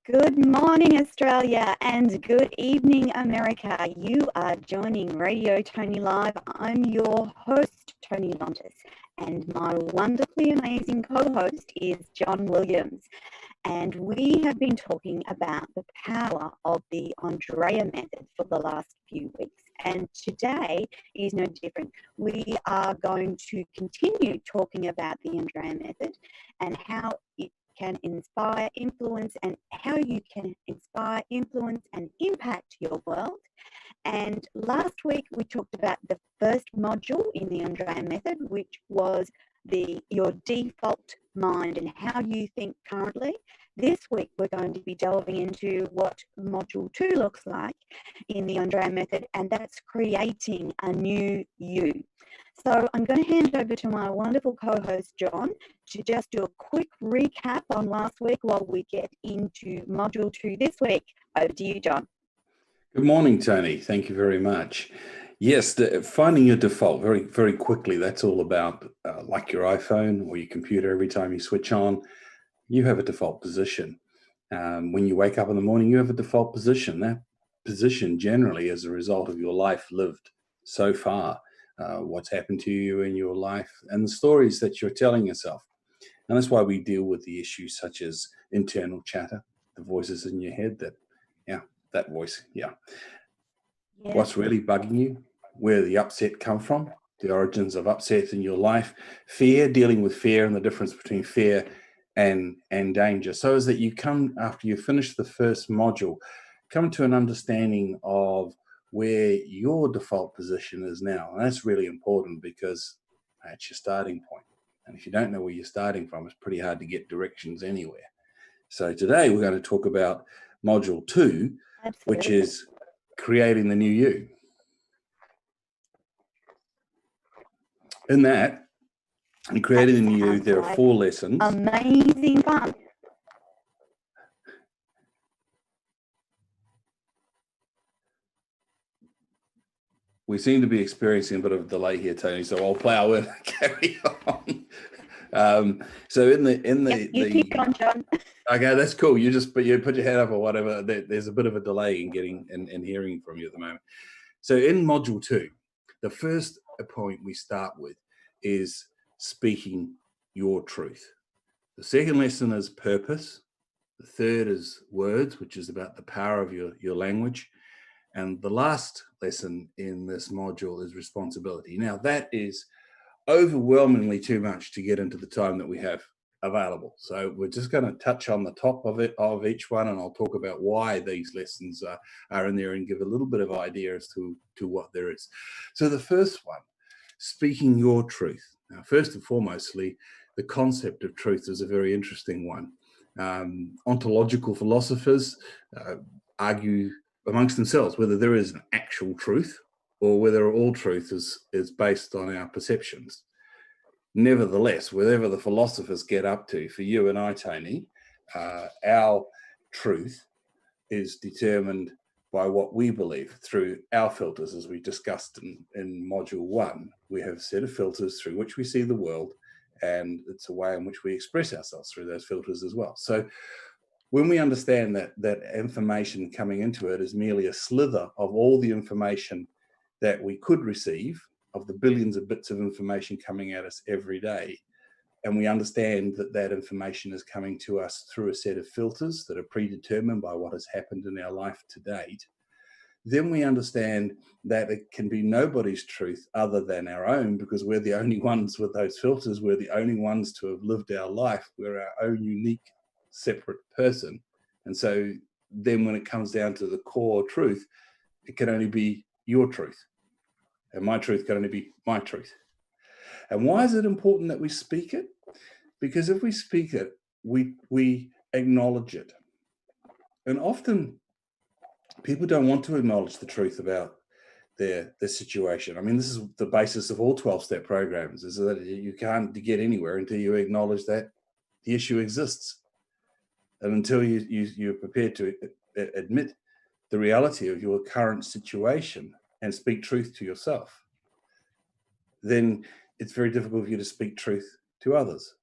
Good morning, Australia, and good evening, America. You are joining Radio Toni Live. I'm your host, Toni Lontis, and my wonderfully amazing co-host is John Williams. And we have been talking about the power of the Andreia method for the last few weeks. And today is no different. We are going to continue talking about the Andreia method and how it can inspire, influence, and how you can inspire, influence, and impact your world. And last week we talked about the first module in the Andreia method, which was your default mind and how you think currently. This week we're going to be delving into what module 2 looks like in the Andreia method, and that's creating a new you. So I'm going to hand over to my wonderful co-host John to just do a quick recap on last week while we get into module 2 this week. Over to you, John. Good morning, Toni. Thank you very much. Yes, finding your default very, very quickly. That's all about like your iPhone or your computer. Every time you switch on, you have a default position. When you wake up in the morning, you have a default position. That position generally is a result of your life lived so far, what's happened to you in your life, and the stories that you're telling yourself. And that's why we deal with the issues such as internal chatter, the voices in your head that voice. What's really bugging you, where the upset come from, the origins of upset in your life, fear, dealing with fear and the difference between fear and danger. So is that you come, after you finish the first module, come to an understanding of where your default position is now. And that's really important because that's your starting point. And if you don't know where you're starting from, it's pretty hard to get directions anywhere. So today we're going to talk about module 2, Absolutely. which is creating the new you. In that, in creating the new you, there are 4 lessons. Amazing fun. We seem to be experiencing a bit of a delay here, Toni, so I'll plow in and carry on. So You keep on, John. Okay, that's cool. You put your hand up or whatever. There's a bit of a delay in getting and hearing from you at the moment. So in module 2, the first point we start with is speaking your truth. The second lesson is purpose. The third is words, which is about the power of your language. And the last lesson in this module is responsibility. Now, that is overwhelmingly too much to get into the time that we have available. So we're just going to touch on the top of each one, and I'll talk about why these lessons are in there and give a little bit of idea as to what there is. So the first one, speaking your truth. Now, first and foremostly, the concept of truth is a very interesting one. Ontological philosophers argue amongst themselves whether there is an actual truth or whether all truth is based on our perceptions. Nevertheless, whatever the philosophers get up to, for you and I, Toni, our truth is determined by what we believe through our filters, as we discussed in module 1. We have a set of filters through which we see the world, and it's a way in which we express ourselves through those filters as well. So when we understand that information coming into it is merely a slither of all the information that we could receive, of the billions of bits of information coming at us every day, and we understand that information is coming to us through a set of filters that are predetermined by what has happened in our life to date, then we understand that it can be nobody's truth other than our own, because we're the only ones with those filters. We're the only ones to have lived our life. We're our own unique, separate person. And so then when it comes down to the core truth, it can only be your truth. And my truth can only be my truth. And why is it important that we speak it? Because if we speak it, we acknowledge it. And often people don't want to acknowledge the truth about their situation. I mean, this is the basis of all 12-step programs, is that you can't get anywhere until you acknowledge that the issue exists. And until you're prepared to admit the reality of your current situation and speak truth to yourself, then it's very difficult for you to speak truth to others.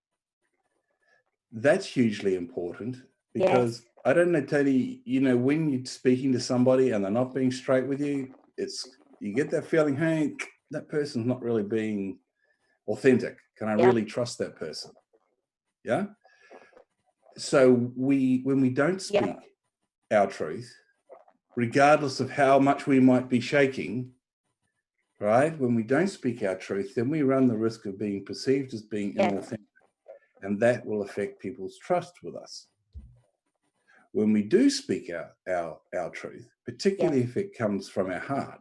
That's hugely important because I don't know, Tony, you know, when you're speaking to somebody and they're not being straight with you, you get that feeling, hey, that person's not really being authentic. Can I really trust that person? Yeah. So when we don't speak our truth, regardless of how much we might be shaking, right? When we don't speak our truth, then we run the risk of being perceived as being inauthentic, and that will affect people's trust with us. When we do speak our truth, particularly if it comes from our heart,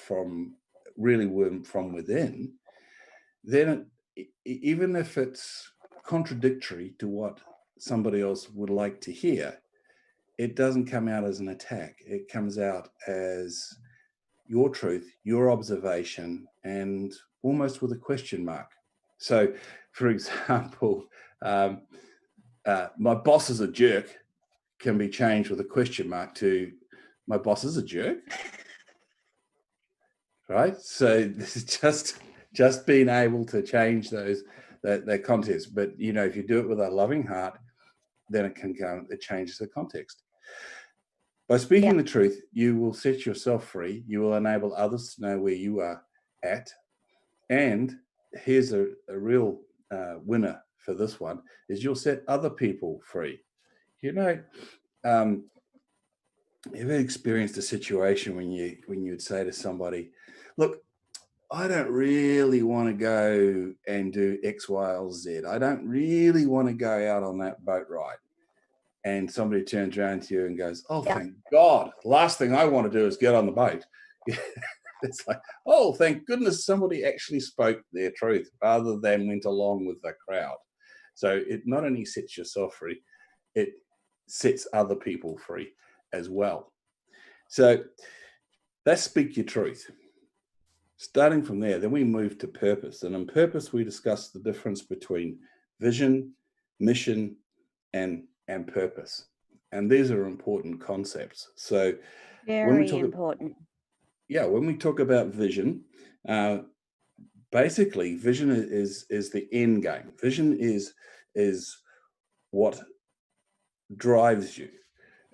from within, then even if it's contradictory to what somebody else would like to hear, it doesn't come out as an attack. It comes out as your truth, your observation, and almost with a question mark. So, for example, my boss is a jerk can be changed with a question mark to my boss is a jerk. Right? So this is just being able to change that context. But you know, if you do it with a loving heart, then it changes the context. By speaking the truth, you will set yourself free. You will enable others to know where you are at. And here's a real winner for this one, is you'll set other people free. You know, ever experienced a situation when you would say to somebody, look, I don't really want to go and do X, Y, or Z. I don't really want to go out on that boat ride. And somebody turns around to you and goes, oh, thank God. Last thing I want to do is get on the boat. It's like, oh, thank goodness somebody actually spoke their truth rather than went along with the crowd. So it not only sets yourself free, it sets other people free as well. So that's speak your truth. Starting from there, then we move to purpose. And in purpose, we discuss the difference between vision, mission, and purpose. And these are important concepts. So very important. When we talk about vision, basically vision is the end game. Vision is what drives you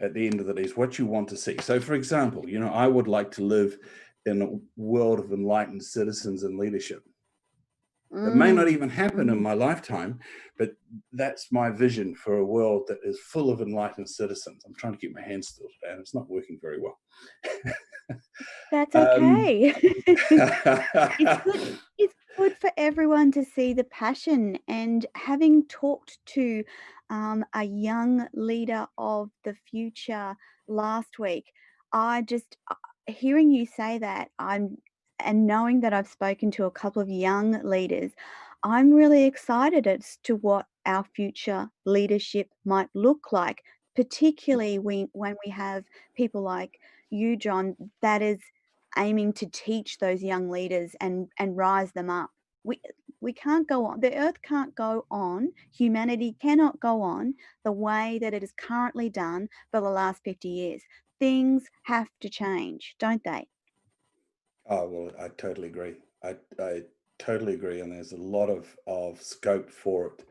at the end of the day, is what you want to see. So for example, you know, I would like to live in a world of enlightened citizens and leadership. It may not even happen in my lifetime, but that's my vision for a world that is full of enlightened citizens. I'm trying to keep my hands still today, and it's not working very well. That's okay. It's good for everyone to see the passion. And having talked to a young leader of the future last week, I just hearing you say that, and knowing that I've spoken to a couple of young leaders, I'm really excited as to what our future leadership might look like, particularly when we have people like you, John, that is aiming to teach those young leaders and rise them up. We can't go on. The earth can't go on. Humanity cannot go on the way that it is currently done for the last 50 years. Things have to change, don't they? Oh, well, I totally agree. I totally agree. And there's a lot of scope for it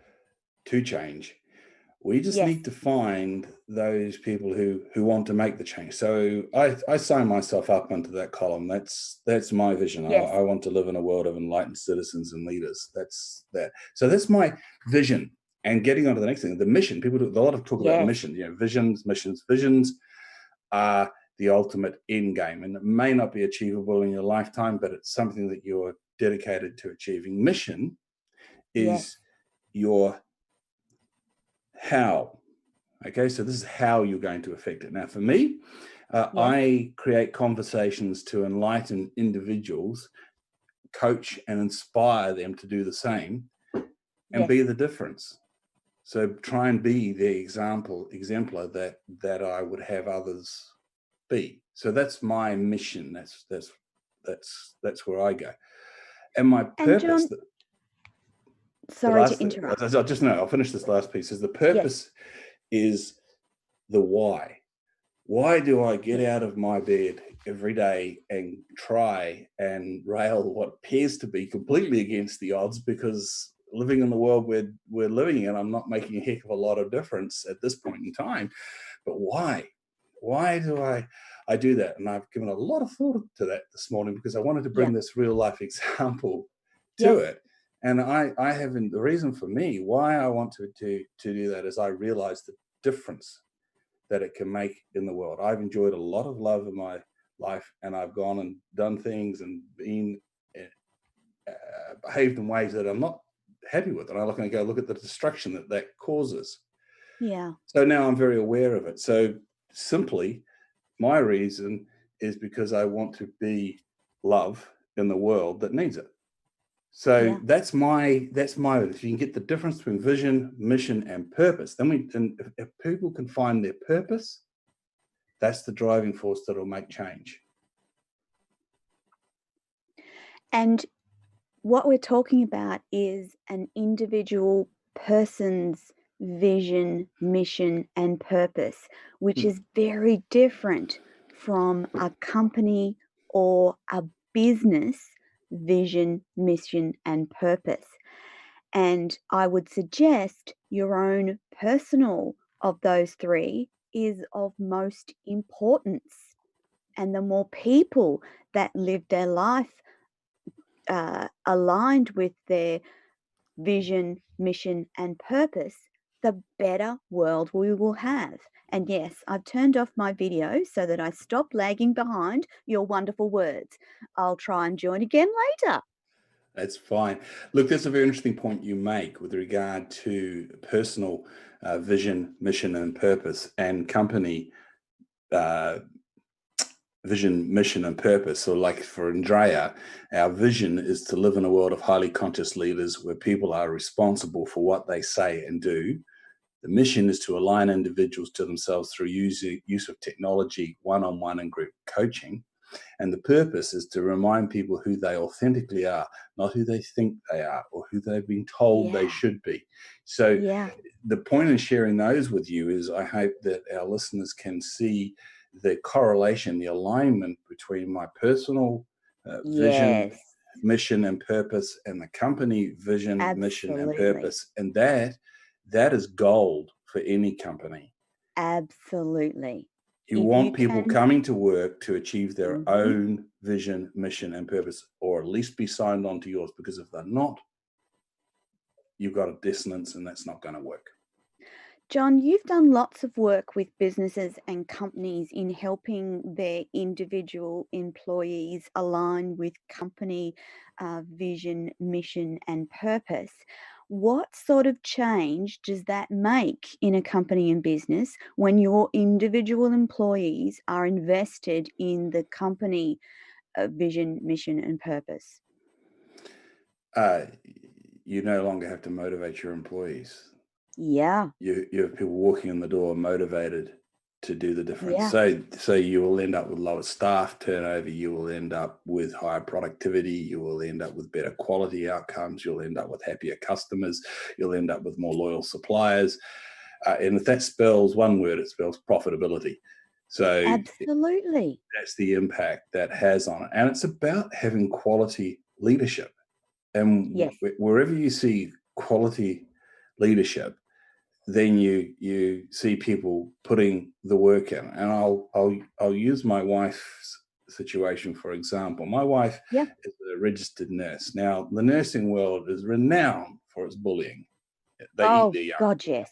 to change. We just need to find those people who want to make the change. So I sign myself up into that column. That's my vision. I want to live in a world of enlightened citizens and leaders. That's that. So that's my vision. And getting on to the next thing, the mission. People do a lot of talk about mission. You know, visions, missions. Visions are the ultimate end game, and it may not be achievable in your lifetime, but it's something that you're dedicated to achieving. Mission is your how. Okay, so this is how you're going to affect it. Now, for me, I create conversations to enlighten individuals, coach and inspire them to do the same, and be the difference. So try and be the exemplar that I would have others be. So that's my mission. That's where I go. And my purpose. John, sorry to interrupt. I'll finish this last piece. Is the purpose is the why. Why do I get out of my bed every day and try and rail what appears to be completely against the odds? Because living in the world we're living in, I'm not making a heck of a lot of difference at this point in time. But why? Why do I do that? And I've given a lot of thought to that this morning because I wanted to bring this real life example to it. And I haven't, the reason for me why I want to do that is I realize the difference that it can make in the world. I've enjoyed a lot of love in my life, and I've gone and done things and been behaved in ways that I'm not happy with. And I look at the destruction that causes. Yeah. So now I'm very aware of it. So simply, my reason is because I want to be love in the world that needs it. So that's my, if you can get the difference between vision, mission, and purpose, then if people can find their purpose, that's the driving force that will make change. And what we're talking about is an individual person's vision, mission, and purpose, which is very different from a company or a business vision, mission, and purpose. And I would suggest your own personal of those three is of most importance. And the more people that live their life aligned with their vision, mission, and purpose, the better world we will have. And yes, I've turned off my video so that I stop lagging behind your wonderful words. I'll try and join again later. That's fine. Look, that's a very interesting point you make with regard to personal vision, mission, and purpose, and company vision, mission, and purpose. So like for Andreia, our vision is to live in a world of highly conscious leaders where people are responsible for what they say and do. The mission is to align individuals to themselves through use of technology, one-on-one and group coaching. And the purpose is to remind people who they authentically are, not who they think they are or who they've been told they should be. So the point in sharing those with you is I hope that our listeners can see the correlation, the alignment between my personal vision, mission, and purpose, and the company vision, mission, and purpose. And that is gold for any company. Absolutely. You want people coming to work to achieve their own vision, mission, and purpose, or at least be signed on to yours, because if they're not, you've got a dissonance and that's not going to work. John, you've done lots of work with businesses and companies in helping their individual employees align with company vision, mission, and purpose. What sort of change does that make in a company and business when your individual employees are invested in the company vision, mission, and purpose? You no longer have to motivate your employees. Yeah. You have people walking in the door motivated to do the difference. So you will end up with lower staff turnover. You will end up with higher productivity. You will end up with better quality outcomes. You'll end up with happier customers. You'll end up with more loyal suppliers. And if that spells one word, it spells profitability. So absolutely, that's the impact that has on it. And it's about having quality leadership. And wherever you see quality leadership, then you see people putting the work in. And I'll use my wife's situation for example. My wife is a registered nurse. Now, the nursing world is renowned for its bullying. They eat their young. God, yes.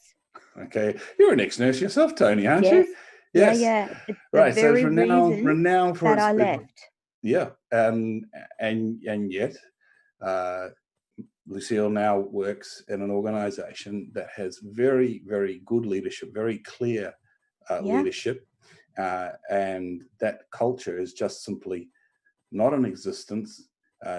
Okay, you're an ex-nurse yourself, Toni, aren't you? Yes. Yeah. It's right. So it's renowned for that I left. Yeah, and yet. Lucille now works in an organization that has very, very good leadership, very clear leadership. And that culture is just simply not in existence.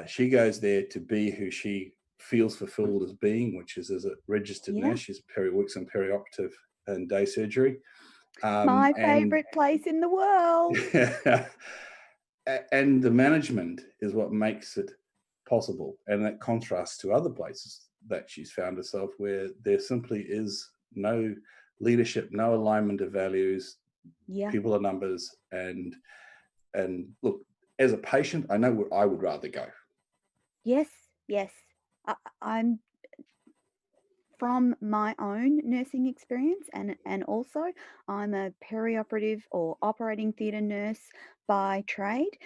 She goes there to be who she feels fulfilled as being, which is as a registered nurse. She works in perioperative and day surgery. My favorite place in the world. And the management is what makes it possible, and that contrasts to other places that she's found herself where there simply is no leadership, no alignment of values. People are numbers, and look, as a patient, I know where I would rather go. Yes. I'm from my own nursing experience, and also I'm a perioperative or operating theatre nurse by trade,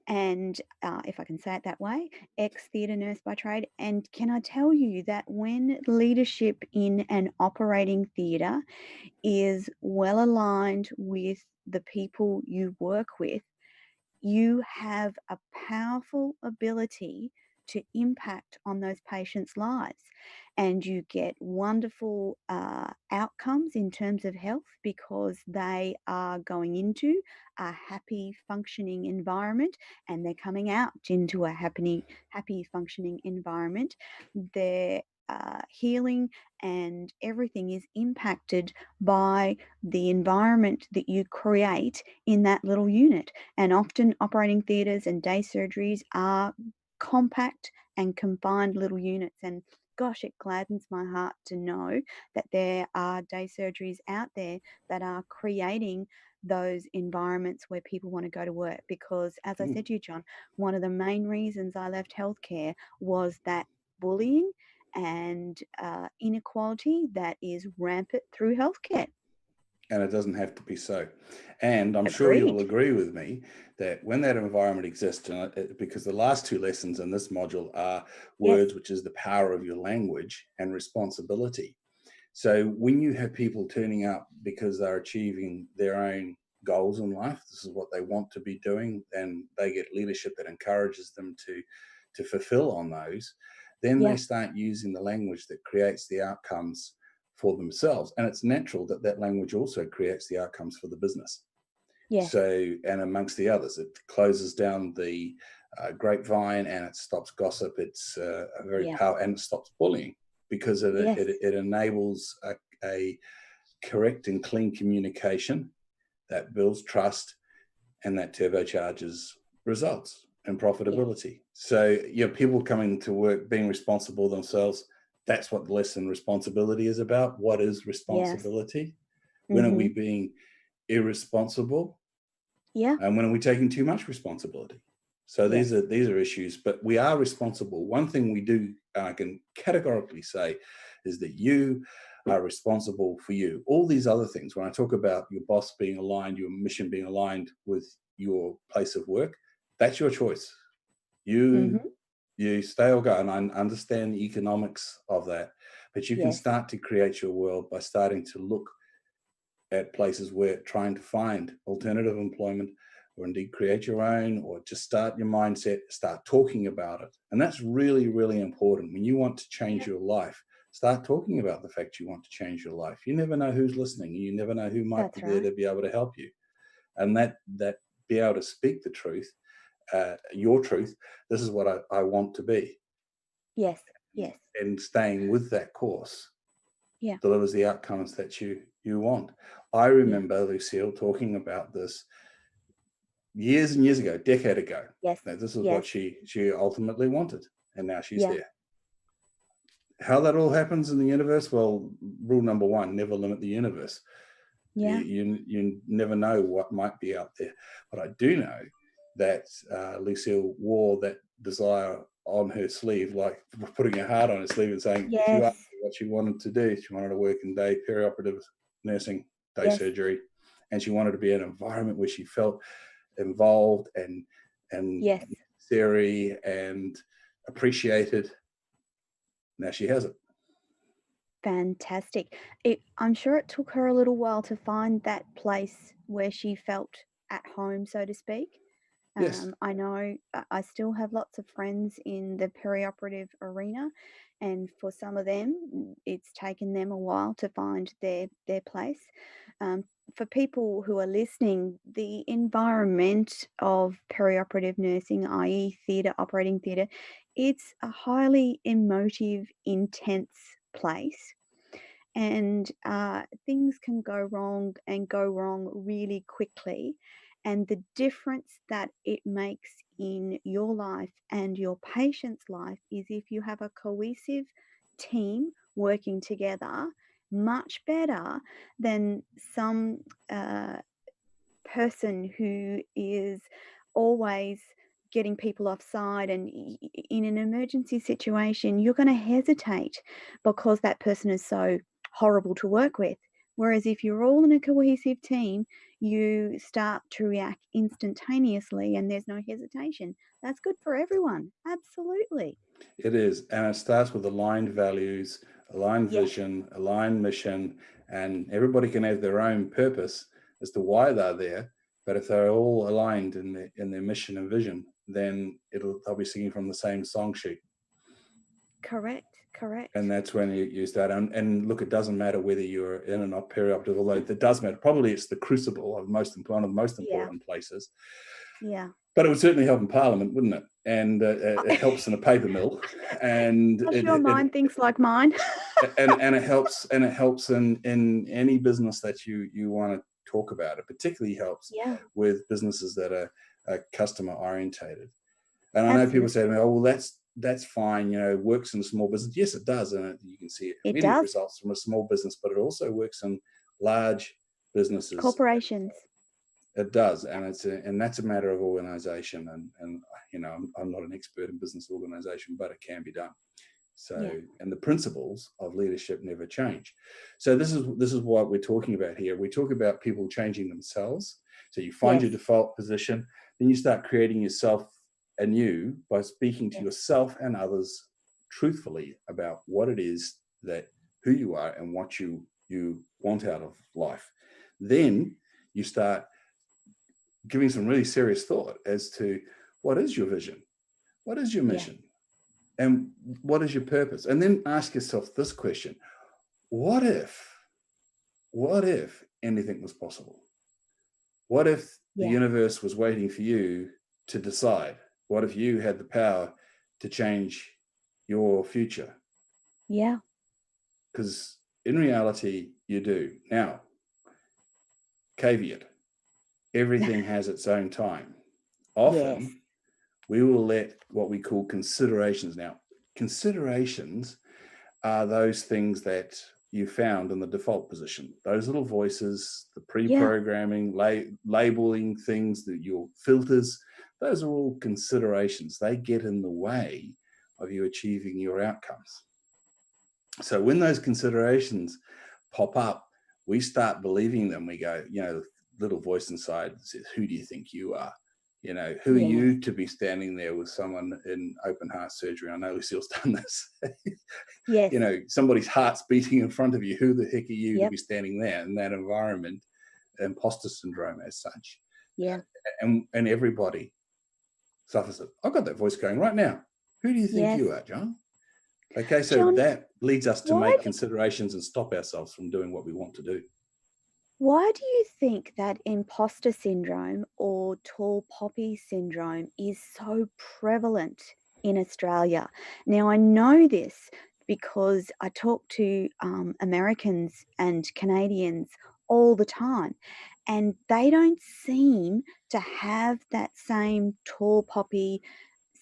and if I can say it that way, ex-theatre nurse by trade. And can I tell you that when leadership in an operating theatre is well aligned with the people you work with, you have a powerful ability to impact on those patients' lives. And you get wonderful outcomes in terms of health because they are going into a happy, functioning environment, and they're coming out into a happy, functioning environment. They're healing, and everything is impacted by the environment that you create in that little unit. And often operating theatres and day surgeries are compact and confined little units. And gosh, it gladdens my heart to know that there are day surgeries out there that are creating those environments where people want to go to work. Because as I said to you, John, one of the main reasons I left healthcare was that bullying and inequality that is rampant through healthcare. And it doesn't have to be so. And I'm sure Agreed. you'll agree with me that when that environment exists, because the last two lessons in this module are words, which is the power of your language, and responsibility. So when you have people turning up because they're achieving their own goals in life, this is what they want to be doing, and they get leadership that encourages them to fulfill on those, then they start using the language that creates the outcomes for themselves. And it's natural that that language also creates the outcomes for the business. Yes. So, and amongst the others, it closes down the grapevine, and it stops gossip. It's a very powerful, and it stops bullying, because it enables a correct and clean communication that builds trust, and that turbocharges results and profitability. So, people coming to work being responsible themselves. That's what the lesson responsibility is about. What is responsibility? When are we being irresponsible? And when are we taking too much responsibility? So these are issues, but we are responsible. One thing we do, I can categorically say, is that you are responsible for you. All these other things, when I talk about your boss being aligned, your mission being aligned with your place of work, that's your choice. You stay or go, and I understand the economics of that, but you can start to create your world by starting to look at places where trying to find alternative employment, or indeed create your own, or just start your mindset, start talking about it. And that's really, really important. When you want to change your life, start talking about the fact you want to change your life. You never know who's listening. You never know who might be there to be able to help you. And that be able to speak the truth, your truth, this is what I want to be. Yes. And staying with that course delivers the outcomes that you want. I remember Lucille talking about this years and years ago, a decade ago. Yes. Now, this is what she ultimately wanted, and now she's there. How that all happens in the universe? Well, rule number one: never limit the universe. You never know what might be out there. But I do know that Lucille wore that desire on her sleeve, like putting her heart on her sleeve and saying, if you asked her what she wanted to do, she wanted to work in day perioperative nursing, day surgery, and she wanted to be in an environment where she felt involved and necessary and appreciated. Now she has it. Fantastic. I'm sure it took her a little while to find that place where she felt at home, so to speak. Yes. I know I still have lots of friends in the perioperative arena, and for some of them, it's taken them a while to find their place. For people who are listening, the environment of perioperative nursing, i.e. theatre, operating theatre, it's a highly emotive, intense place. And things can go wrong, and go wrong really quickly. And the difference that it makes in your life and your patient's life is if you have a cohesive team working together, much better than some person who is always getting people offside, and in an emergency situation, you're going to hesitate because that person is so horrible to work with. Whereas if you're all in a cohesive team, you start to react instantaneously and there's no hesitation. That's good for everyone. Absolutely. It is. And it starts with aligned values, aligned Yes, vision, aligned mission, and everybody can have their own purpose as to why they're there. But if they're all aligned in their mission and vision, then they'll be singing from the same song sheet. correct. And that's when you start. And look, it doesn't matter whether you're in and not perioperative, although it does matter. Probably it's the crucible of one of the most Yeah, important places. yeah. But it would certainly help in Parliament, wouldn't it? And it helps in a paper mill, and Does your mind thinks like mine? and it helps in any business that you want to talk about. It particularly helps Yeah, with businesses that are customer orientated. And I know people absolutely. say to me, "Oh, well, that's fine. Works in a small business." Yes, it does, and you can see It immediate does. results from a small business. But it also works in large businesses. Corporations. It does, and that's a matter of organization. And I'm not an expert in business organization, but it can be done. So, Yeah. and the principles of leadership never change. So this is what we're talking about here. We talk about people changing themselves. So you find your Yes. default position, then you start creating yourself anew by speaking to Yes. yourself and others truthfully about what it is who you are and what you want out of life. Then you start giving some really serious thought as to what is your vision, what is your Yeah. mission, and what is your purpose. And then ask yourself this question: what if anything was possible? What if the Yeah. universe was waiting for you to decide? What if you had the power to change your future? Yeah. Because in reality, you do. Now, caveat: everything has its own time. Yes. Often, we will let what we call considerations. Now, considerations are those things that you found in the default position. Those little voices, the Yeah. pre-programming, labeling things, your filters, those are all considerations. They get in the way of you achieving your outcomes. So when those considerations pop up, we start believing them. We go, little voice inside says, "Who do you think you are? Who are Yes. you to be standing there with someone in open heart surgery?" I know Lucille's done this. Yes. Somebody's heart's beating in front of you. Who the heck are you to Yep. be standing there in that environment? Imposter syndrome as such. Yeah. And everybody suffers it. I've got that voice going right now. Who do you think Yes. you are, John? Okay, so John, that leads us to why make do, considerations and stop ourselves from doing what we want to do. why do you think that imposter syndrome or tall poppy syndrome is so prevalent in Australia? Now, I know this because I talk to Americans and Canadians all the time, and they don't seem to have that same tall poppy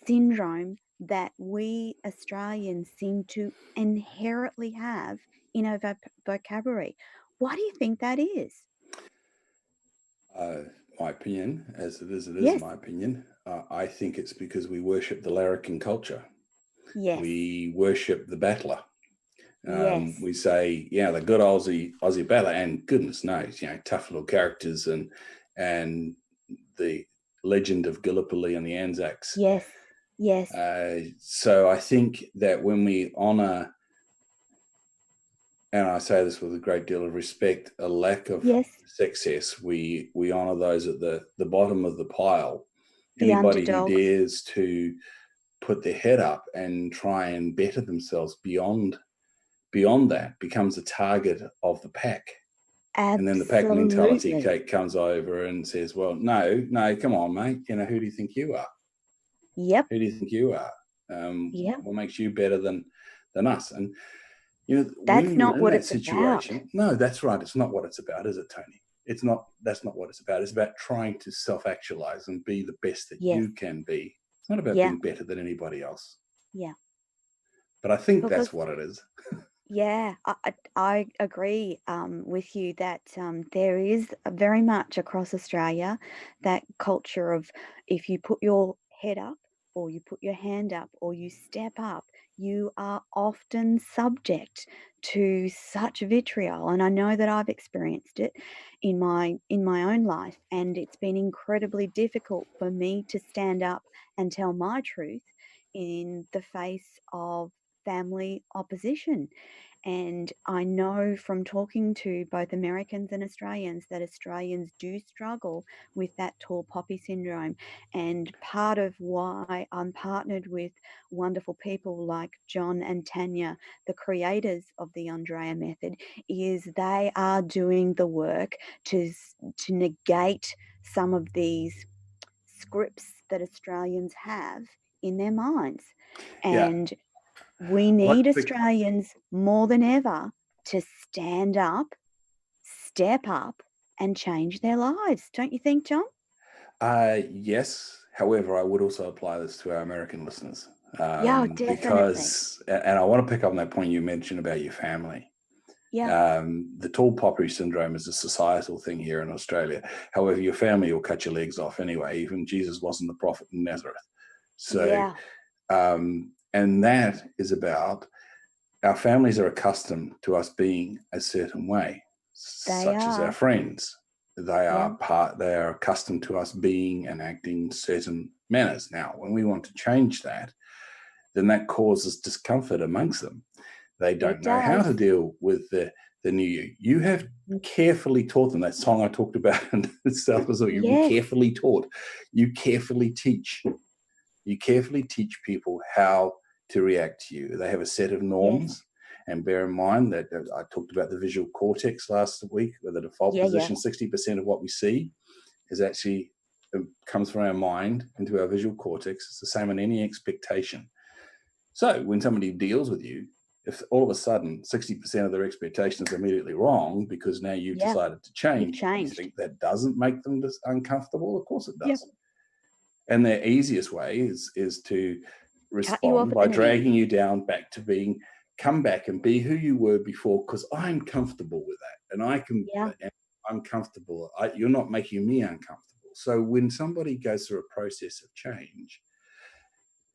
syndrome that we Australians seem to inherently have in our vocabulary. Why do you think that is? Uh, my opinion, as it is Yes, my opinion, I think it's because we worship the larrikin culture. yes, We worship the battler. yes, We say, the good Aussie battler, and goodness knows, tough little characters, and the legend of Gallipoli and the Anzacs. yes, yes, So I think that when we honour, and I say this with a great deal of respect, a lack of yes, success, we honour those at the bottom of the pile. the Anybody who underdogs. dares to put their head up and try and better themselves beyond that becomes a target of the pack. And then the pack mentality Absolutely. comes over and says, well, no, come on, mate. Who do you think you are? Yep, Who do you think you are? yep. What makes you better than us? And when That's you're not in what that it's about. situation, no, that's right. It's not what it's about, is it, Toni? It's not. That's not what it's about. It's about trying to self-actualize and be the best that Yes, you can be. It's not about yeah, being better than anybody else. yeah. But I think Because that's what it is. yeah, I agree with you that there is very much across Australia that culture of if you put your head up or you put your hand up or you step up, you are often subject to such vitriol. And I know that I've experienced it in my own life, and it's been incredibly difficult for me to stand up and tell my truth in the face of family opposition. And I know from talking to both Americans and Australians that Australians do struggle with that tall poppy syndrome. And part of why I'm partnered with wonderful people like John and Tanya, the creators of the Andreia method, is they are doing the work to negate some of these scripts that Australians have in their minds. Yeah. And we need Australians more than ever to stand up, step up, and change their lives. Don't you think, John? Yes. However, I would also apply this to our American listeners. Yeah, definitely. Because, and I want to pick up on that point you mentioned about your family. Yeah. The tall poppy syndrome is a societal thing here in Australia. However, your family will cut your legs off anyway. Even Jesus wasn't the prophet in Nazareth. So, Yeah. And that is about our families are accustomed to us being a certain way, such as our friends. They are accustomed to us being and acting certain manners. Now, when we want to change that, then that causes discomfort amongst them. They don't know how to deal with the new you. You have carefully taught them that song I talked about in South Brazil. You carefully taught. You carefully teach. You carefully teach people how to react to you. They have a set of norms. And bear in mind that I talked about the visual cortex last week, where the default position, 60% of what we see is actually comes from our mind into our visual cortex. It's the same in any expectation. So when somebody deals with you, if all of a sudden 60% of their expectations are immediately wrong because now you've decided to change, you think that doesn't make them uncomfortable? Of course it does. And the easiest way is to respond by dragging you down back to come back and be who you were before, because I'm comfortable with that. And I'm comfortable. You're not making me uncomfortable. So when somebody goes through a process of change,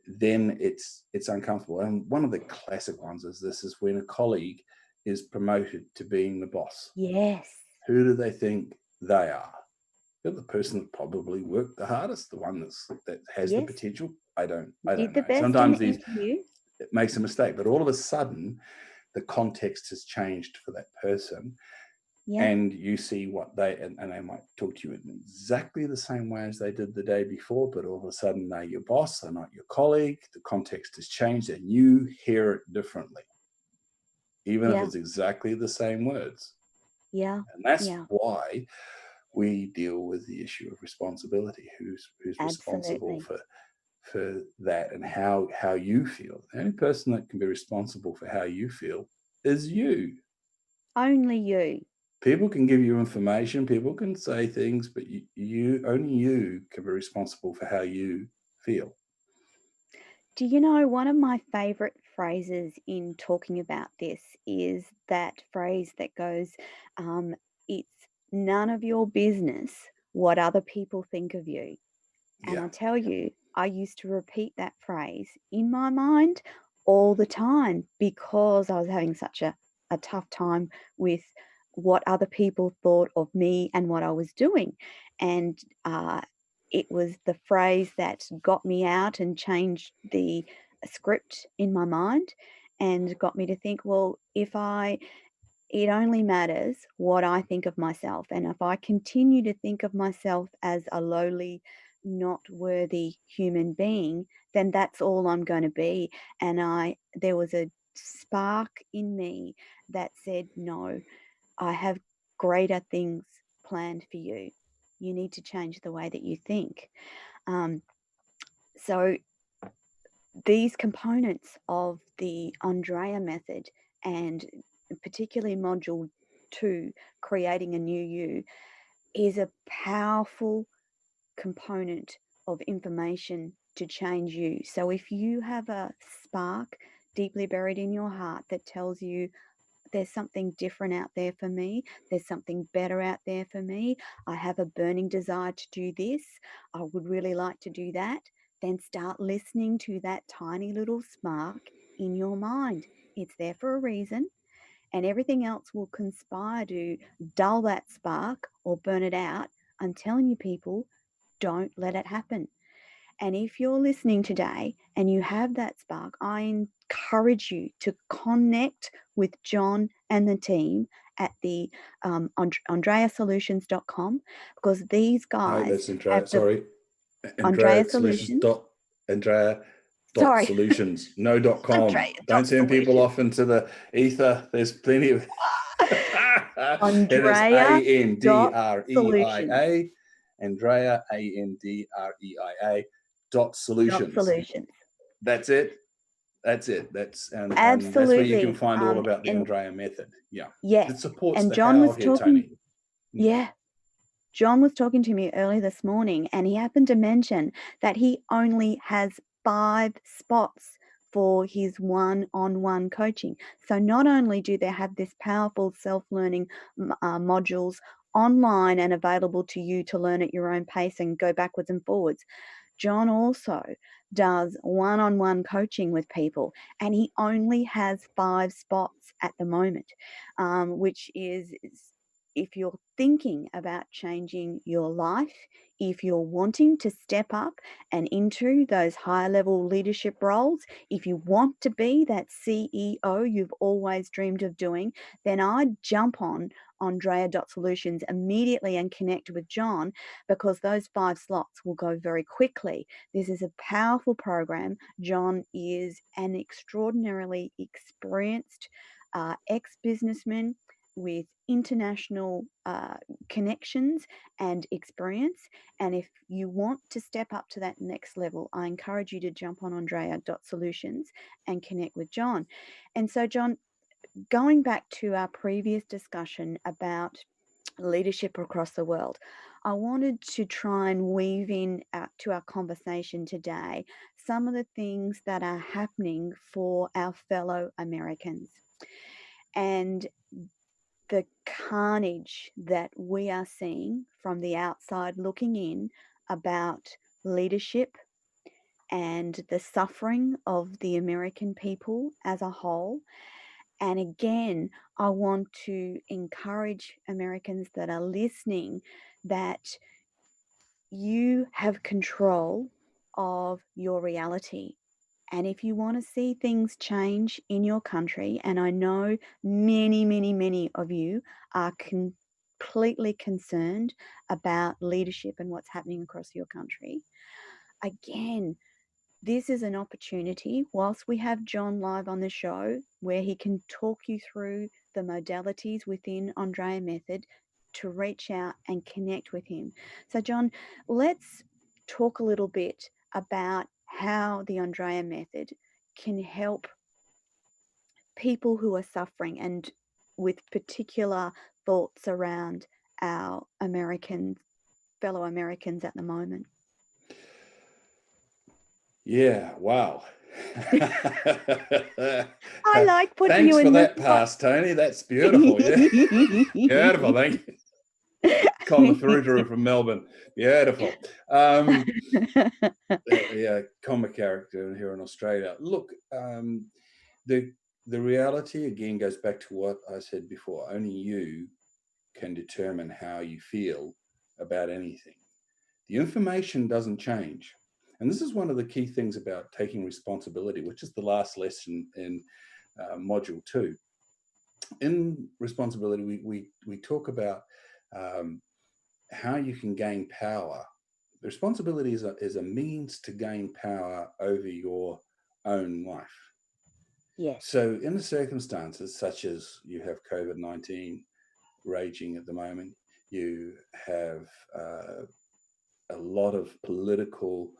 then it's uncomfortable. And one of the classic ones is when a colleague is promoted to being the boss. Yes. Who do they think they are? They're the person that probably worked the hardest, the one that has the potential. I don't know. Sometimes it makes a mistake, but all of a sudden the context has changed for that person. And you see what and they might talk to you in exactly the same way as they did the day before, but all of a sudden they're your boss, they're not your colleague, the context has changed and you hear it differently, even if it's exactly the same words. And that's why we deal with the issue of responsibility. Who's responsible for that and how you feel. The only person that can be responsible for how you feel is you. Only you. People can give you information, people can say things, but only you can be responsible for how you feel. Do you know, one of my favorite phrases in talking about this is that phrase that goes, it's none of your business what other people think of you. And I tell you, I used to repeat that phrase in my mind all the time because I was having such a tough time with what other people thought of me and what I was doing. And it was the phrase that got me out and changed the script in my mind and got me to think, well, it only matters what I think of myself. And if I continue to think of myself as a lowly, not worthy human being, then that's all I'm going to be. And there was a spark in me that said, no, I have greater things planned for you. You need to change the way that you think. So these components of the Andreia method, and particularly module 2, creating a new you, is a powerful component of information to change you. So if you have a spark deeply buried in your heart that tells you there's something different out there for me, there's something better out there for me, I have a burning desire to do this, I would really like to do that, then start listening to that tiny little spark in your mind. It's there for a reason, and everything else will conspire to dull that spark or burn it out. I'm telling you, people, don't let it happen. And if you're listening today and you have that spark, I encourage you to connect with John and the team at the AndreiaSolutions.com, because these No, guys that's have Andreia. the Sorry, Andreia Andreia Solutions Solutions. Andreia Sorry, Solutions. No.com. Andreia Don't send people Solutions. off into the ether. There's plenty of. And it's Andreia Solutions. Andreia, Andreia Andreia .solutions. Solutions. That's it. That's it. And that's where you can Absolutely. find all about the And Andreia method. Yeah, yes, it supports and the John how was here, talking. Toni. Yeah. John was talking to me early this morning, and he happened to mention that he only has 5 spots for his one-on-one coaching. So not only do they have this powerful self-learning modules online and available to you to learn at your own pace and go backwards and forwards, John also does one-on-one coaching with people, and he only has 5 spots at the moment, which is, if you're thinking about changing your life, if you're wanting to step up and into those higher level leadership roles, if you want to be that CEO you've always dreamed of doing, then I'd jump on Andreia.solutions immediately and connect with John, because those 5 slots will go very quickly. This is a powerful program. John is an extraordinarily experienced ex-businessman with international connections and experience. And if you want to step up to that next level, I encourage you to jump on Andreia.solutions and connect with John. And so, John, going back to our previous discussion about leadership across the world, I wanted to try and weave in to our conversation today some of the things that are happening for our fellow Americans, and the carnage that we are seeing from the outside looking in about leadership and the suffering of the American people as a whole. And again, I want to encourage Americans that are listening that you have control of your reality. And if you want to see things change in your country, and I know many, many, many of you are completely concerned about leadership and what's happening across your country, again, this is an opportunity, whilst we have John live on the show, where he can talk you through the modalities within Andreia Method, to reach out and connect with him. So, John, let's talk a little bit about how the Andreia Method can help people who are suffering, and with particular thoughts around our fellow Americans at the moment. Yeah, wow. I like putting Thanks you for in the that pass, Toni. That's beautiful. Yeah. Beautiful, thank you. Colin Fruiterer from Melbourne. Beautiful. Yeah, comic character here in Australia. Look, the reality again goes back to what I said before. Only you can determine how you feel about anything. The information doesn't change. And this is one of the key things about taking responsibility, which is the last lesson in module 2. In responsibility, we talk about how you can gain power. The responsibility is a means to gain power over your own life. Yes. So in the circumstances such as you have COVID-19 raging at the moment, you have a lot of political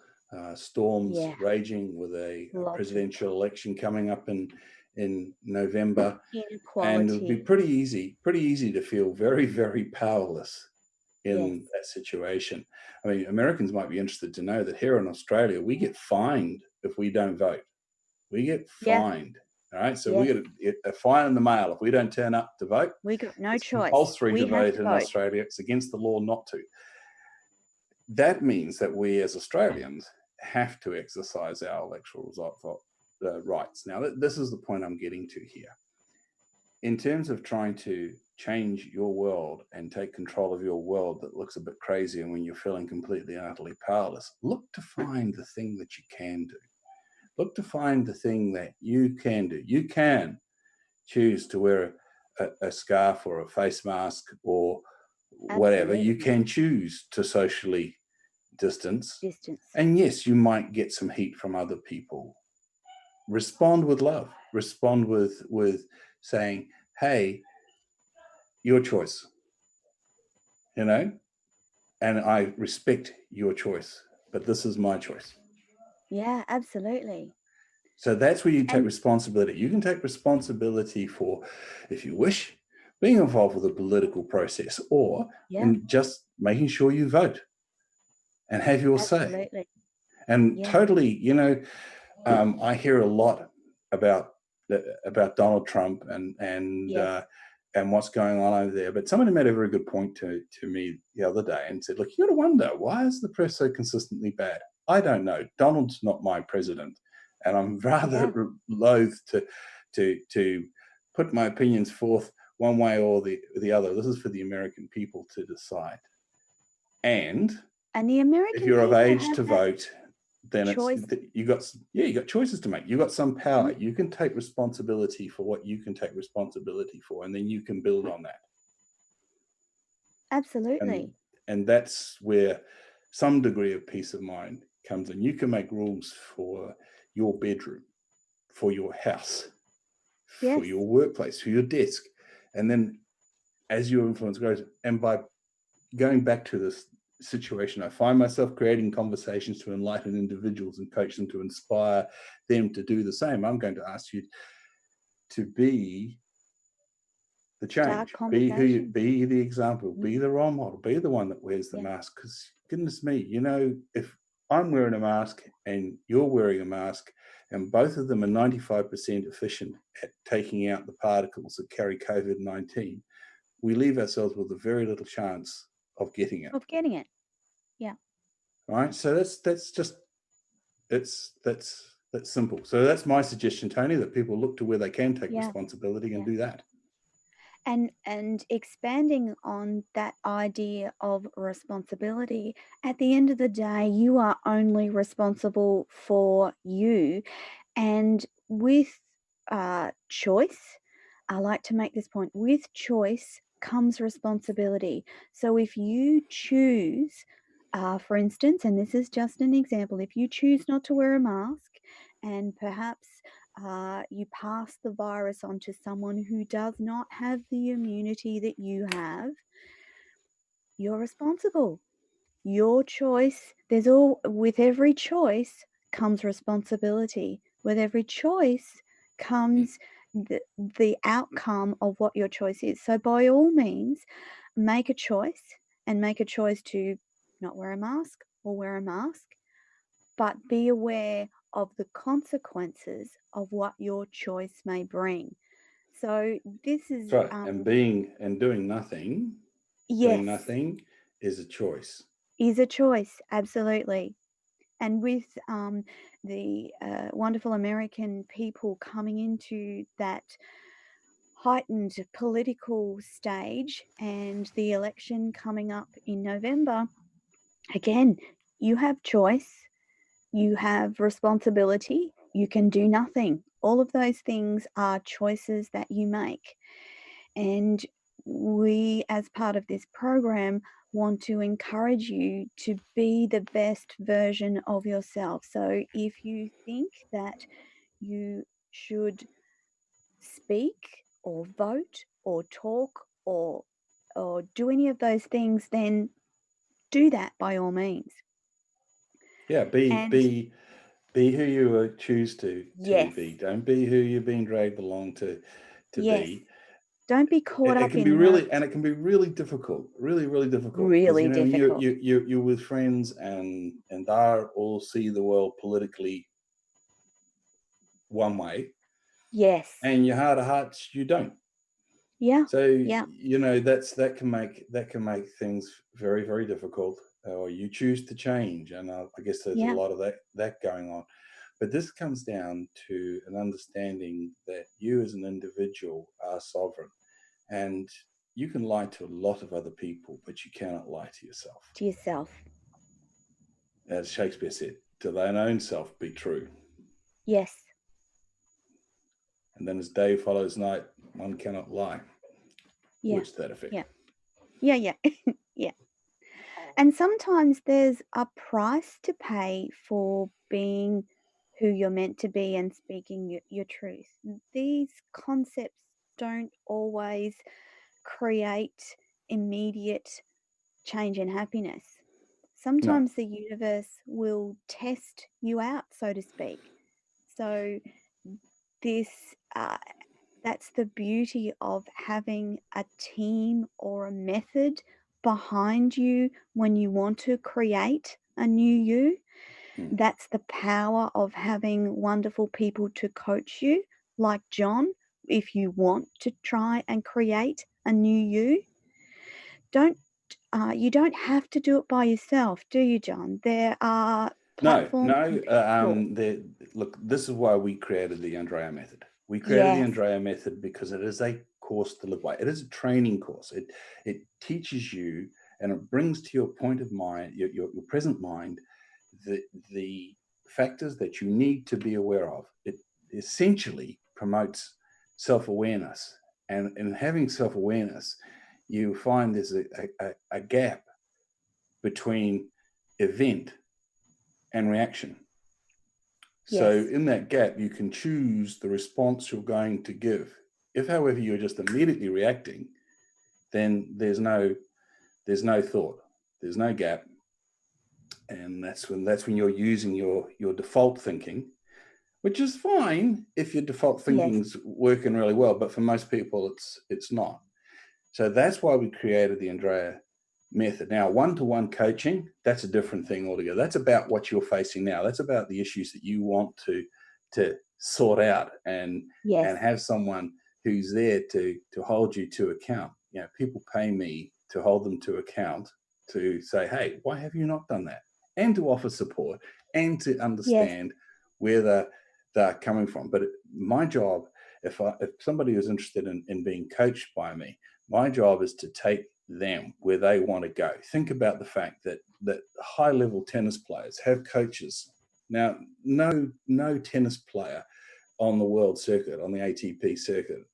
storms raging with a presidential election coming up in November. Inequality. And it would be pretty easy to feel very, very powerless in that situation. I mean, Americans might be interested to know that here in Australia, we get fined if we don't vote. We get fined. All right. So we get a fine in the mail if we don't turn up to vote. We got no it's choice. Compulsory we to have vote to in vote. Australia. It's against the law not to. That means that we as Australians have to exercise our electoral rights. Now, this is the point I'm getting to here. In terms of trying to change your world and take control of your world that looks a bit crazy, and when you're feeling completely and utterly powerless, look to find the thing that you can do. Look to find the thing that you can do. You can choose to wear a scarf or a face mask or whatever. Absolutely. You can choose to socially distance. Distance. And yes, you might get some heat from other people. Respond with love. Respond with saying, hey, your choice, you know, and I respect your choice, but this is my choice. Yeah, absolutely. So that's where you take responsibility. You can take responsibility for, if you wish, being involved with the political process, or in just making sure you vote and have your say. And totally, you know, I hear a lot about Donald Trump and what's going on over there. But somebody made a very good point to me the other day and said, look, you got to wonder, why is the press so consistently bad? I don't know. Donald's not my president. And I'm rather loath to put my opinions forth one way or the other. This is for the American people to decide. And the American, if you're of age to vote, then choice. you got choices to make. You got some power. You can take responsibility for what you can take responsibility for, and then you can build on that. Absolutely. And that's where some degree of peace of mind comes in. You can make rules for your bedroom, for your house, for your workplace, for your desk. And then as your influence grows, and by going back to this situation, I find myself creating conversations to enlighten individuals and coach them, to inspire them to do the same. I'm going to ask you to be the change, be the example, be the role model, be the one that wears the mask. Because goodness me, you know, if I'm wearing a mask and you're wearing a mask, and both of them are 95% efficient at taking out the particles that carry COVID-19, we leave ourselves with a very little chance of getting it. Yeah. Right. So that's simple. So that's my suggestion, Toni, that people look to where they can take responsibility and do that. And expanding on that idea of responsibility, at the end of the day, you are only responsible for you. And with choice, I like to make this point, with choice comes responsibility. So if you choose, for instance, and this is just an example, if you choose not to wear a mask and perhaps you pass the virus on to someone who does not have the immunity that you have, you're responsible. Your choice, with every choice comes responsibility. With every choice comes the outcome of what your choice is. So by all means, make a choice, and make a choice to not wear a mask or wear a mask, but be aware of the consequences of what your choice may bring. So this is right. And doing nothing. Doing nothing is a choice. Is a choice, absolutely. And with the wonderful American people coming into that heightened political stage and the election coming up in November, again, you have choice, you have responsibility, you can do nothing. All of those things are choices that you make. And we, as part of this program, want to encourage you to be the best version of yourself. So if you think that you should speak or vote or talk or do any of those things, then do that by all means. Yeah, be who you choose to be. Don't be who you've been dragged along to be. Don't be caught up in and it can be really difficult, really difficult. Really because, you know, difficult. You're with friends and they all see the world politically one way. Yes. And your heart of hearts, you don't. Yeah. So you know that can make things very difficult. or you choose to change. And I guess there's a Yeah. lot of that going on. But this comes down to an understanding that you as an individual are sovereign, and you can lie to a lot of other people, but you cannot lie to yourself. To yourself. As Shakespeare said, to thine own self be true. Yes. And then as day follows night, one cannot lie. Yeah. Words to that effect. Yeah. Yeah. Yeah. And sometimes there's a price to pay for being who you're meant to be and speaking your truth. These concepts don't always create immediate change and happiness. No. Sometimes the universe will test you out, so to speak. So this that's the beauty of having a team or a method behind you when you want to create a new you. That's the power of having wonderful people to coach you, like John. If you want to try and create a new you, don't you don't have to do it by yourself, do you, John? There are platforms No. and people. Look, this is why we created the Andreia method. We created the Yes, Andreia method because it is a course to live by. It is a training course. It teaches you, and it brings to your point of mind, your present mind, the factors that you need to be aware of. It essentially promotes self-awareness, and in having self-awareness, you find there's a gap between event and reaction. So yes, in that gap, you can choose the response you're going to give. If, however, you're just immediately reacting, then there's no thought, there's no gap, and that's when you're using your default thinking, which is fine if your default yes, thinking's working really well, but for most people, it's not. So that's why we created the Andreia method. Now, one-to-one coaching, that's a different thing altogether. That's about what you're facing now. That's about the issues that you want to sort out and yes, have someone who's there to hold you to account. You know, people pay me to hold them to account, to say, hey, why have you not done that? And to offer support and to yes, understand where they're coming from. But my job, if somebody is interested in being coached by me, my job is to take them where they want to go. Think about the fact that high-level tennis players have coaches. Now, no tennis player on the world circuit, on the ATP circuit,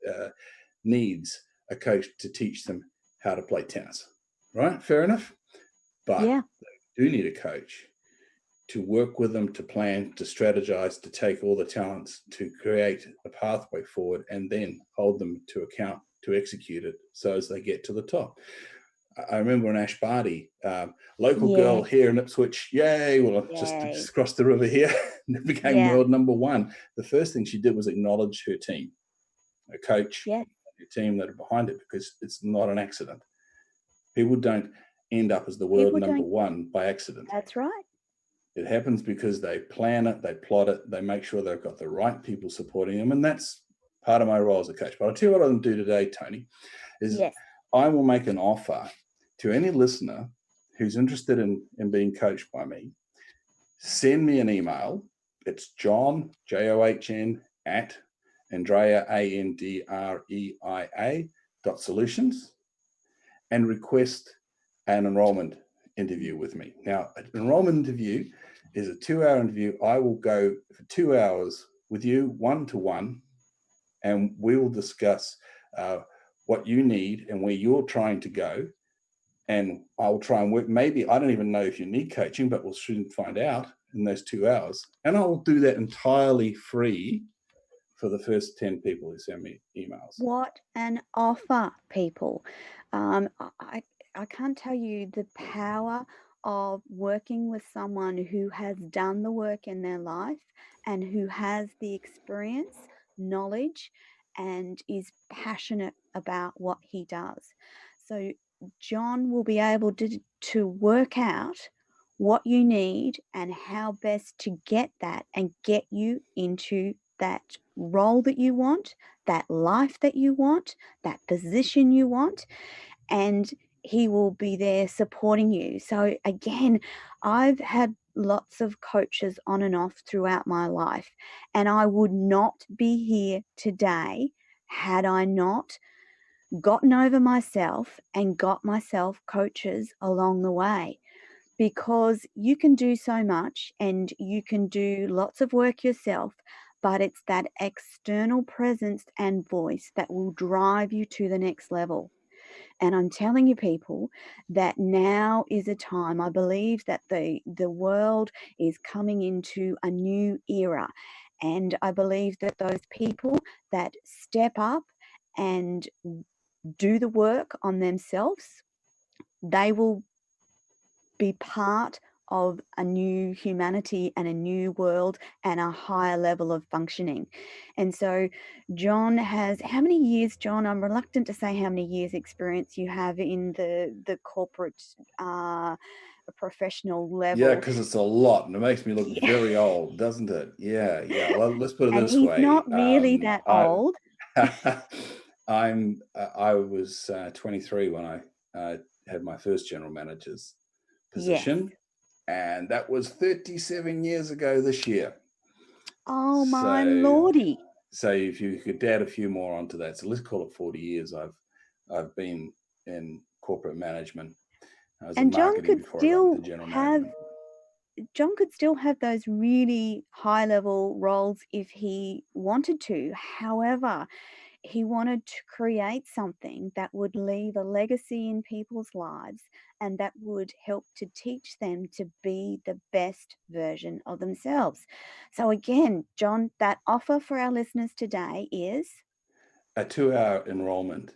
needs a coach to teach them how to play tennis, right? Fair enough. But yeah, they do need a coach to work with them, to plan, to strategize, to take all the talents, to create a pathway forward, and then hold them to account to execute it so as they get to the top. I remember in Ash Barty, local girl yes, here in Ipswich, yay, well, just yay, across the river here, became yeah, world number one. The first thing she did was acknowledge her team, her coach, yes. her team that are behind it, because it's not an accident. People don't end up as the world People number don't. one by accident. That's right. It happens because they plan it, they plot it, they make sure they've got the right people supporting them. And that's part of my role as a coach. But I'll tell you what I'm going to do today, Toni, is Yes, I will make an offer to any listener who's interested in being coached by me. Send me an email. It's John, JOHN, at Andreia, ANDREIA .solutions, and request an enrollment interview with me. Now, an enrollment interview is a 2-hour interview. I will go for 2 hours with you, one-to-one, and we will discuss what you need and where you're trying to go. And I'll try and work. Maybe I don't even know if you need coaching, but we'll soon find out in those 2 hours. And I'll do that entirely free for the first 10 people who send me emails. what an offer, people. I can't tell you the power of working with someone who has done the work in their life and who has the experience, knowledge, and is passionate about what he does. So John will be able to work out what you need and how best to get that and get you into that role that you want, that life that you want, that position you want. And he will be there supporting you. So again, I've had lots of coaches on and off throughout my life, and I would not be here today had I not gotten over myself and got myself coaches along the way. Because you can do so much and you can do lots of work yourself, but it's that external presence and voice that will drive you to the next level. And I'm telling you, people, that now is a time. I believe that the world is coming into a new era. And I believe that those people that step up and do the work on themselves, they will be part of a new humanity and a new world and a higher level of functioning. And so John has, how many years, John? I'm reluctant to say how many years experience you have in the corporate professional level. Yeah, because it's a lot, and it makes me look Yeah. very old, doesn't it? Yeah. Well, let's put it And this he's way. not really that old. I was 23 when I had my first general manager's position, and that was 37 years ago this year. Oh, my lordy. So if you could add a few more onto that, so let's call it 40 years. I've been in corporate management. I was in And marketing before I got into general management. John could still have those really high level roles if he wanted to. However, he wanted to create something that would leave a legacy in people's lives and that would help to teach them to be the best version of themselves. So again, John, that offer for our listeners today is A 2-hour enrollment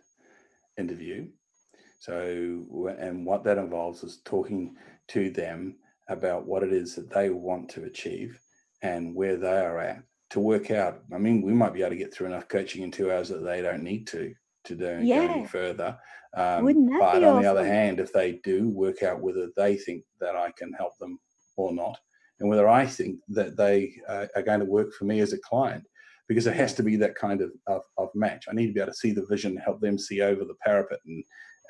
interview. So, and what that involves is talking to them about what it is that they want to achieve and where they are at to work out. I mean, we might be able to get through enough coaching in 2 hours that they don't need to go any further. Wouldn't that But be on the other awesome? hand, if they do work out whether they think that I can help them or not, and whether I think that they are going to work for me as a client, because it has to be that kind of match. I need to be able to see the vision, help them see over the parapet,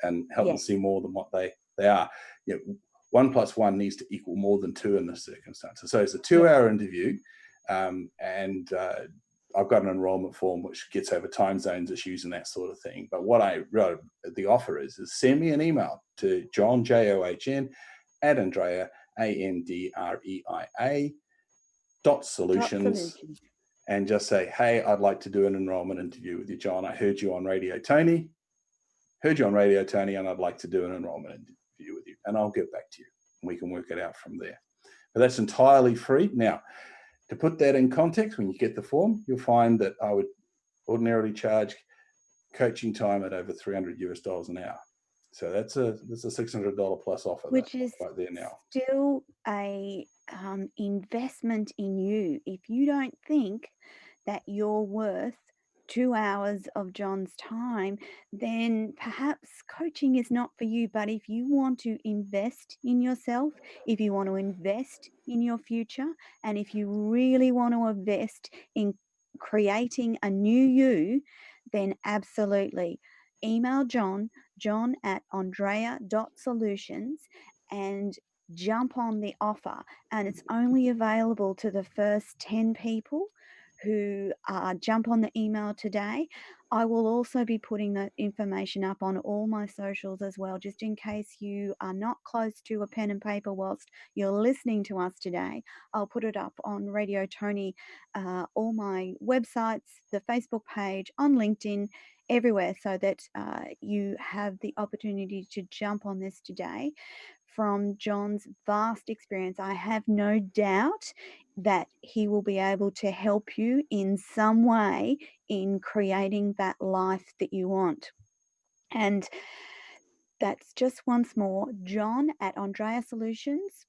and help them see more than what they are. 1 + 1 needs to equal more than 2 in this circumstance. So it's a 2-hour interview, and I've got an enrollment form which gets over time zones issues and that sort of thing. But what I wrote, the offer is send me an email to John, JOHN, at Andreia, ANDREIA, .solutions, and just say, hey, I'd like to do an enrollment interview with you, John. I heard you on Radio Toni. And I'd like to do an enrollment interview with you. And I'll get back to you. And we can work it out from there. But that's entirely free. Now, to put that in context, when you get the form, you'll find that I would ordinarily charge coaching time at over $300 an hour. So that's a $600 plus offer, which is right there now. Still a investment in you. If you don't think that you're worth 2 hours of John's time, then perhaps coaching is not for you. But if you want to invest in yourself, if you want to invest in your future, and if you really want to invest in creating a new you, then absolutely email John at andreia.solutions, and jump on the offer. And it's only available to the first 10 people who jump on the email today. I will also be putting that information up on all my socials as well, just in case you are not close to a pen and paper whilst you're listening to us today. I'll put it up on Radio Toni, all my websites, the Facebook page, on LinkedIn, everywhere, so that you have the opportunity to jump on this today. From John's vast experience, I have no doubt that he will be able to help you in some way in creating that life that you want. And that's just once more, John at Andreia Solutions,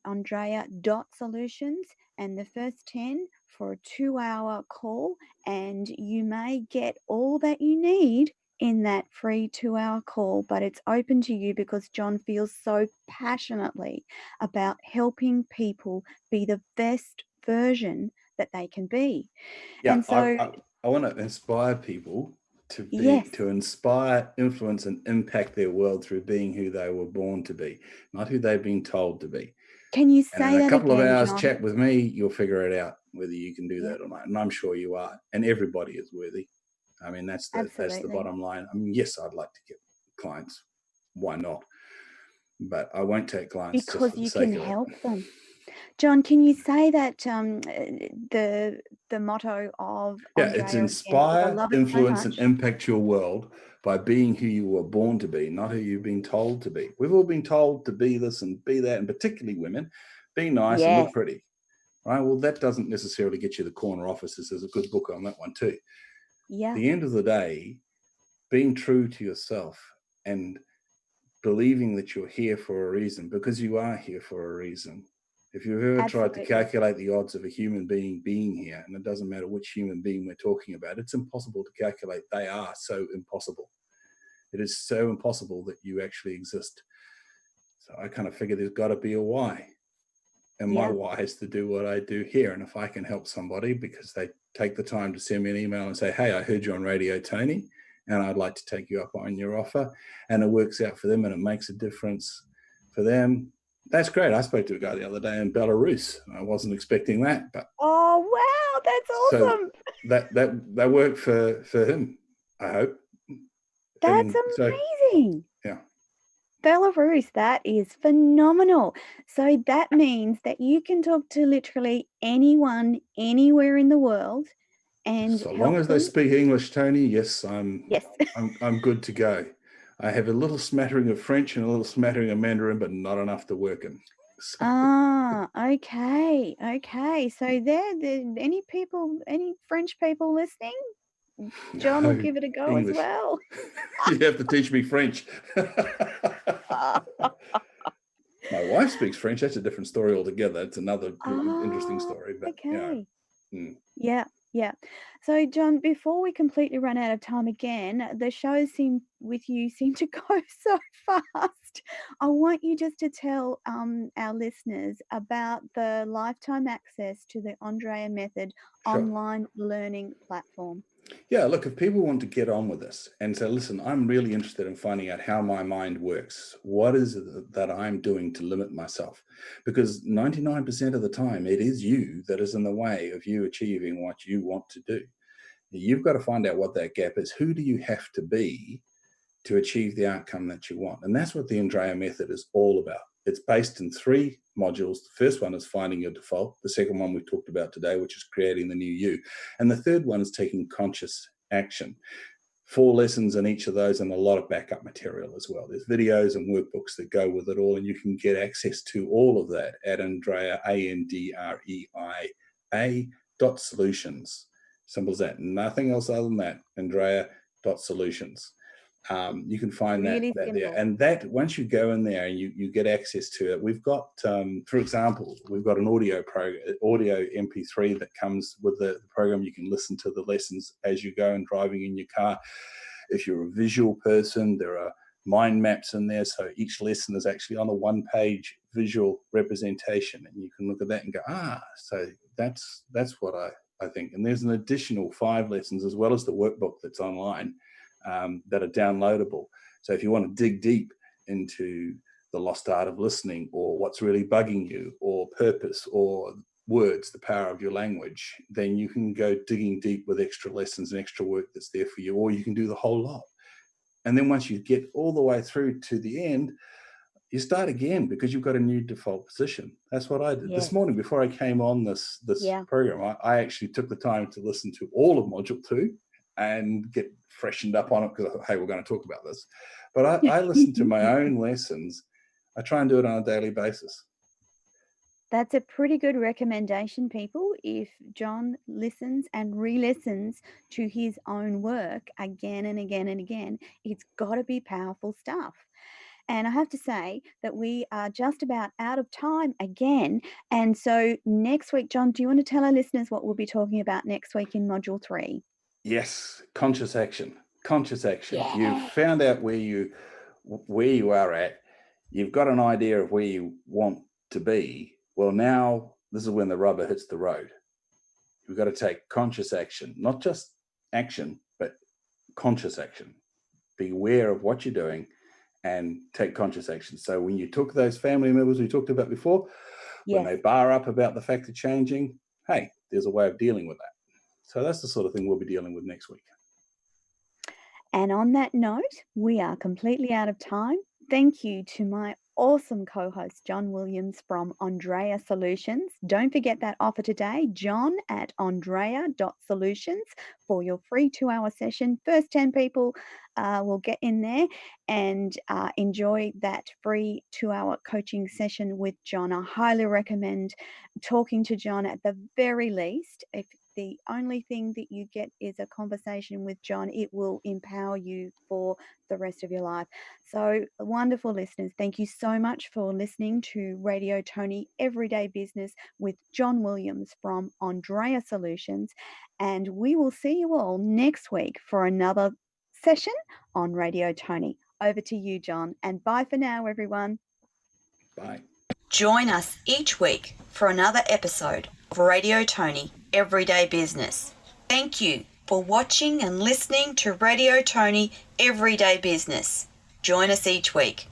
Andreia.solutions, and the first 10 for a 2-hour call, and you may get all that you need in that free 2-hour call. But it's open to you because John feels so passionately about helping people be the best version that they can be. Yeah, And so I want to inspire people Yes. to inspire, influence, and impact their world through being who they were born to be, not who they've been told to be. Can you And say in a that couple of again, hours John? chat with me, you'll figure it out whether you can do Yeah, that or not. And I'm sure you are. And everybody is worthy. I mean, that's the absolutely. bottom line. I mean, yes, I'd like to get clients. Why not? But I won't take clients just Because for the you can sake of it. help them. John, can you say that the motto of Yeah, it's Andreia again, because I inspire, love it so influence, and much. impact your world by being who you were born to be, not who you've been told to be. We've all been told to be this and be that, and particularly women, be nice and Yes. look pretty. Right? Well, that doesn't necessarily get you the corner offices. There's a good book on that one too. Yeah. At the end of the day, being true to yourself and believing that you're here for a reason, because you are here for a reason. If you've ever tried to Absolutely. calculate the odds of a human being being here, and it doesn't matter which human being we're talking about, it's impossible to calculate. They are so impossible. It is so impossible that you actually exist. So I kind of figure there's got to be a why. And my Yeah. why is to do what I do here. And if I can help somebody because they take the time to send me an email and say, hey, I heard you on Radio Toni, and I'd like to take you up on your offer, and it works out for them and it makes a difference for them, that's great. I spoke to a guy the other day in Belarus. I wasn't expecting that, but Oh, wow, that's so awesome. that worked for him, I hope. That's And so, amazing. yeah. Belarus, that is phenomenal. So that means that you can talk to literally anyone, anywhere in the world and So long help as they them. speak English, Toni, yes, I'm Yes. good to go. I have a little smattering of French and a little smattering of Mandarin, but not enough to work in. So, Okay. Okay. So there, any French people listening, John will no, give it a go as English. well. You have to teach me French. Ah, My wife speaks French. That's a different story altogether. It's another interesting oh, story, but yeah. okay. Yeah, yeah. So, John, before we completely run out of time again, the shows seem to go so fast. I want you just to tell our listeners about the lifetime access to the Andreia Method Sure. online learning platform. Yeah, look, if people want to get on with this and say, listen, I'm really interested in finding out how my mind works. What is it that I'm doing to limit myself? Because 99% of the time, it is you that is in the way of you achieving what you want to do. You've got to find out what that gap is. Who do you have to be to achieve the outcome that you want? And that's what the Andreia Method is all about. It's based in 3 modules. The first one is finding your default. The second one we talked about today, which is creating the new you. And the third one is taking conscious action. 4 lessons in each of those and a lot of backup material as well. There's videos and workbooks that go with it all, and you can get access to all of that at Andreia, Andreia.solutions. Simple as that. Nothing else other than that. Andreia.solutions. You can find that Really there. simple. And that once you go in there and you get access to it, we've got, for example, we've got an audio MP3 that comes with the program. You can listen to the lessons as you go and driving in your car. If you're a visual person, there are mind maps in there. So each lesson is actually on a 1-page visual representation. And you can look at that and go, so that's what I think. And there's an additional 5 lessons as well as the workbook that's online that are downloadable. So if you want to dig deep into the lost art of listening, or what's really bugging you, or purpose, or words, the power of your language, then you can go digging deep with extra lessons and extra work that's there for you, or you can do the whole lot. And then once you get all the way through to the end, you start again because you've got a new default position. That's what I did. Yes. This morning before I came on this Yeah. program, I actually took the time to listen to all of module 2 and get freshened up on it because I thought, hey, we're going to talk about this. But I listen to my own lessons. I try and do it on a daily basis. That's a pretty good recommendation, people. If John listens and re-listens to his own work again and again and again, it's got to be powerful stuff. And I have to say that we are just about out of time again. And so next week, John, do you want to tell our listeners what we'll be talking about next week in Module 3? Yes, conscious action. Conscious action. Yeah. You've found out where you are at. You've got an idea of where you want to be. Well, now this is when the rubber hits the road. You've got to take conscious action, not just action, but conscious action. Be aware of what you're doing and take conscious action. So when you took those family members we talked about before, when they bar up about the fact of changing, hey, there's a way of dealing with that. So that's the sort of thing we'll be dealing with next week. And on that note, we are completely out of time. Thank you to my awesome co-host, John Williams from Andreia Solutions. Don't forget that offer today, John at andreia.solutions for your free 2-hour session. First 10 people will get in there and enjoy that free 2-hour coaching session with John. I highly recommend talking to John at the very least. If the only thing that you get is a conversation with John, it will empower you for the rest of your life. So wonderful listeners, thank you so much for listening to Radio Toni Everyday Business with John Williams from Andreia Solutions. And we will see you all next week for another session on Radio Toni. Over to you, John, and bye for now, everyone. Bye. Join us each week for another episode of Radio Toni Everyday Business. Thank you for watching and listening to Radio Toni Everyday Business. Join us each week.